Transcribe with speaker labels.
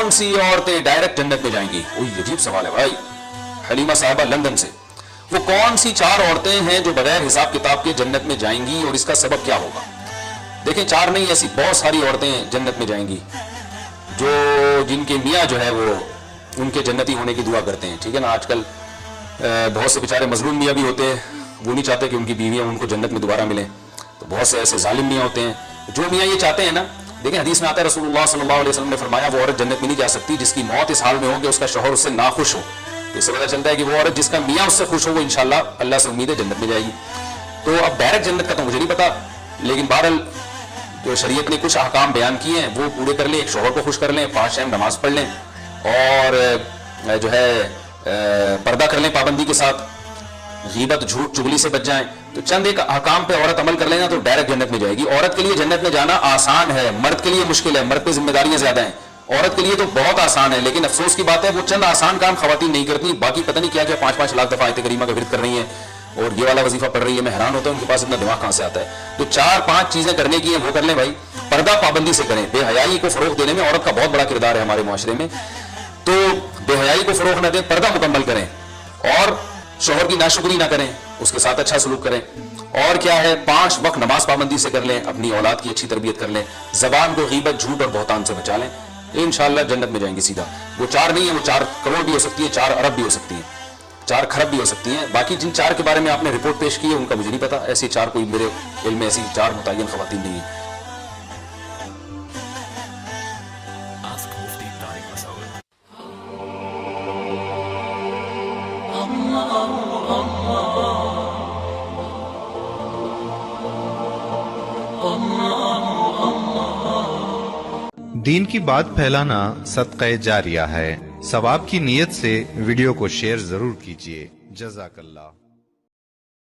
Speaker 1: कौन सी औरतें डायरेक्ट जन्नत में जाएंगी? वही अजीब सवाल है भाई, हलीमा साहबा लंदन से। वो कौन सी 4 औरतें हैं जो बगैर हिसाब किताब के जन्नत में जाएंगी और इसका सबब क्या होगा? देखें, 4 नहीं, ऐसी बहुत सारी औरतें जन्नत में जाएंगी जो जिनके मियाँ जो है वो उनके जन्नती होने की दुआ करते हैं, ठीक है ना। आजकल बहुत से बेचारे मजलूम मियाँ भी होते हैं, वो नहीं चाहते कि उनकी बीवियाँ उनको जन्नत में दोबारा मिलें। तो बहुत से ऐसे जालिम मियाँ होते हैं जो मियाँ ये चाहते हैं ना। देखें, हदीस में आता है, रसूलुल्लाह सल्लल्लाहु अलैहि वसल्लम ने फरमाया, वो औरत जन्नत में नहीं जा सकती जिसकी मौत इस हाल में हो कि उसका शौहर उससे नाखुश हो। इससे पता चलता है कि वो औरत जिसका मियाँ उससे खुश हो वो इंशाल्लाह अल्लाह से उम्मीद है जन्नत में जाएगी। तो अब डायरेक्ट जन्नत का तो मुझे नहीं पता, लेकिन बहरहाल जो शरीयत ने कुछ अहकाम बयान किए हैं वो पूरे कर लें, एक शौहर को खुश कर लें, 5 टाइम नमाज पढ़ लें और जो है पर्दा कर लें पाबंदी के साथ, गीबत झूठ चुगली से बच जाएं, तो चंद एक अहकाम पे औरत अमल कर लेना तो डायरेक्ट जन्नत में जाएगी। औरत के लिए जन्नत में जाना आसान है, मर्द के लिए मुश्किल है, मर्द पे जिम्मेदारियां ज्यादा हैं। औरत के लिए तो बहुत आसान है, लेकिन अफसोस की बात है वो चंद आसान काम खवातीन नहीं करती, बाकी पता नहीं क्या क्या 5-5 लाख दफा आयत करीमा का विर्द कर रही हैं और ये वाला वजीफा पढ़ रही है। मैं हैरान होता हूँ उनके पास इतना दिमाग कहां से आता है। तो 4-5 चीजें करने की है वो कर लें भाई। पर्दा पाबंदी से करें, बेहयाई को फरोग देने में औरत का बहुत बड़ा किरदार है हमारे मुआशरे में, तो बेहयाई को फरोग न दें, पर्दा मुकम्मल करें और शौहर की नाशुक्री ना करें, उसके साथ अच्छा सलूक करें। और क्या है, 5 वक्त नमाज पाबंदी से कर लें, अपनी औलाद की अच्छी तरबियत कर लें, जबान को गीबत झूठ और बहतान से बचा लें, इंशाअल्लाह जन्नत में जाएंगे सीधा। वो 4 नहीं है, वो 4 करोड़ भी हो सकती है, 4 अरब भी हो सकती है, 4 खरब भी हो सकती हैं। बाकी जिन 4 के बारे में आपने रिपोर्ट पेश की है उनका मुझे नहीं पता, ऐसी 4 कोई मेरे इल्म में ऐसी 4 मुतय्यन खवातीन नहीं है।
Speaker 2: दीन की बात फैलाना सदक़े जारिया है। सवाब की नीयत से वीडियो को शेयर जरूर कीजिए। जज़ाकल्लाह।